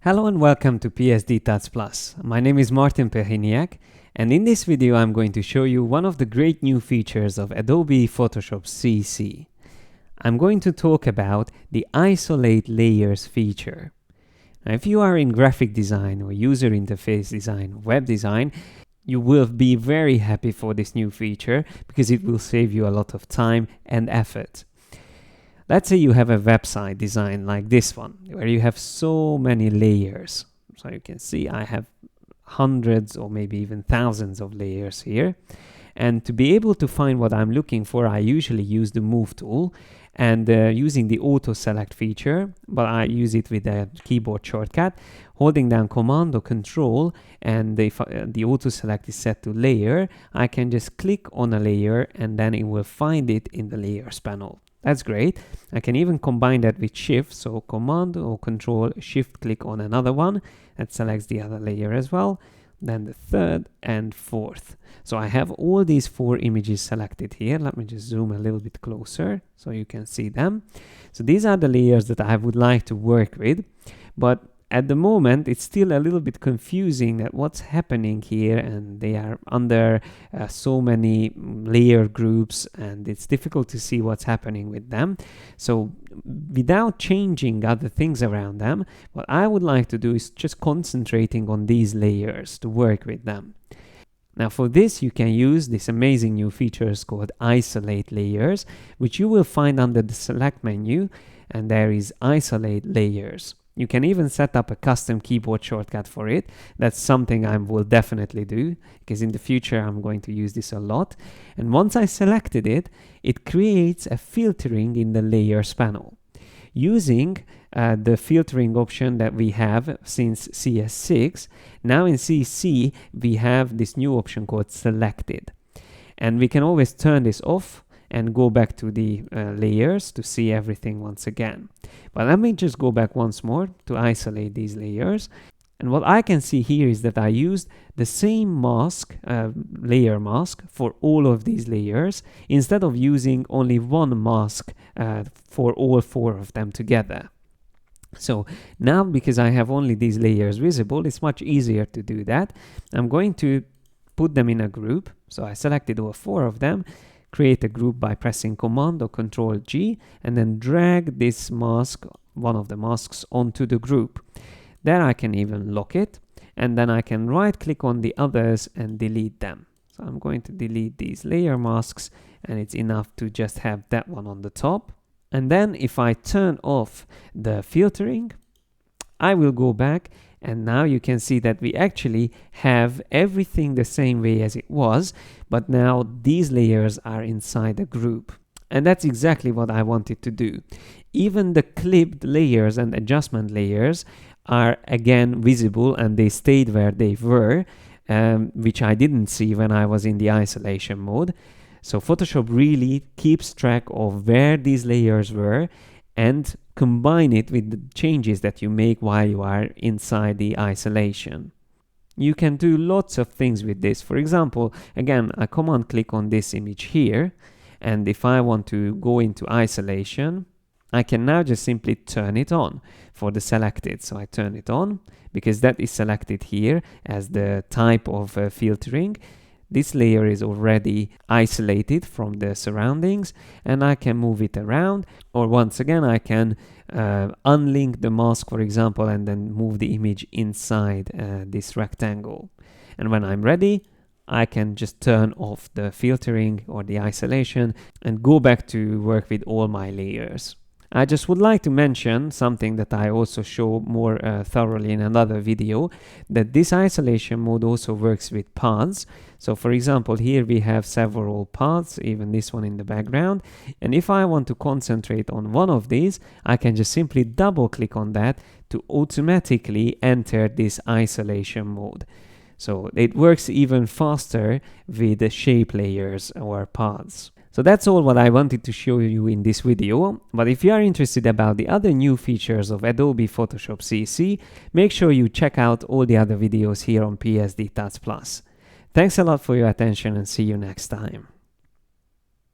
Hello and welcome to PSD Tuts Plus. My name is Martin Perhiniak, and in this video I'm going to show you one of the great new features of Adobe Photoshop CC. I'm going to talk about the Isolate Layers feature. Now, if you are in graphic design or user interface design, web design, you will be very happy for this new feature because it will save you a lot of time and effort. Let's say you have a website design like this one, where you have so many layers. So you can see I have hundreds or maybe even thousands of layers here. And to be able to find what I'm looking for, I usually use the Move tool and using the Auto Select feature, but I use it with a keyboard shortcut, holding down Command or Control, and if the Auto Select is set to Layer, I can just click on a layer and then it will find it in the Layers panel. That's great. I can even combine that with Shift, so Command or Control, Shift click on another one, that selects the other layer as well, then the third and fourth. So I have all these four images selected here. Let me just zoom a little bit closer so you can see them. So these are the layers that I would like to work with, but at the moment it's still a little bit confusing at what's happening here, and they are under so many layer groups and it's difficult to see what's happening with them. So without changing other things around them, what I would like to do is just concentrating on these layers to work with them. Now for this you can use this amazing new features called Isolate Layers, which you will find under the Select menu, and there is Isolate Layers. You can even set up a custom keyboard shortcut for it. That's something I will definitely do, because in the future I'm going to use this a lot. And once I selected it, it creates a filtering in the Layers panel. Using the filtering option that we have since CS6, now in CC we have this new option called Selected. And we can always turn this off and go back to the layers to see everything once again. But let me just go back once more to isolate these layers. And what I can see here is that I used the same mask, layer mask, for all of these layers, instead of using only one mask for all four of them together. So now, because I have only these layers visible, it's much easier to do that. I'm going to put them in a group. So I selected all four of them, create a group by pressing Command or Control G, and then drag this mask, one of the masks, onto the group. There I can even lock it, and then I can right click on the others and delete them. So I'm going to delete these layer masks, and it's enough to just have that one on the top. And then if I turn off the filtering, I will go back, and now you can see that we actually have everything the same way as it was, but now these layers are inside a group. And that's exactly what I wanted to do. Even the clipped layers and adjustment layers are again visible, and they stayed where they were, which I didn't see when I was in the isolation mode. So Photoshop really keeps track of where these layers were and combine it with the changes that you make while you are inside the isolation. You can do lots of things with this. For example, again, I command click on this image here, and if I want to go into isolation, I can now just simply turn it on for the selected. So I turn it on because that is selected here as the type of filtering. This layer is already isolated from the surroundings, and I can move it around, or once again I can unlink the mask, for example, and then move the image inside this rectangle. And when I'm ready, I can just turn off the filtering or the isolation and go back to work with all my layers. I just would like to mention something that I also show more thoroughly in another video, that this isolation mode also works with paths. So for example, here we have several paths, even this one in the background. And if I want to concentrate on one of these, I can just simply double click on that to automatically enter this isolation mode. So it works even faster with the shape layers or paths. So that's all what I wanted to show you in this video, but if you are interested about the other new features of Adobe Photoshop CC, make sure you check out all the other videos here on PSD Tuts Plus. Thanks a lot for your attention, and see you next time.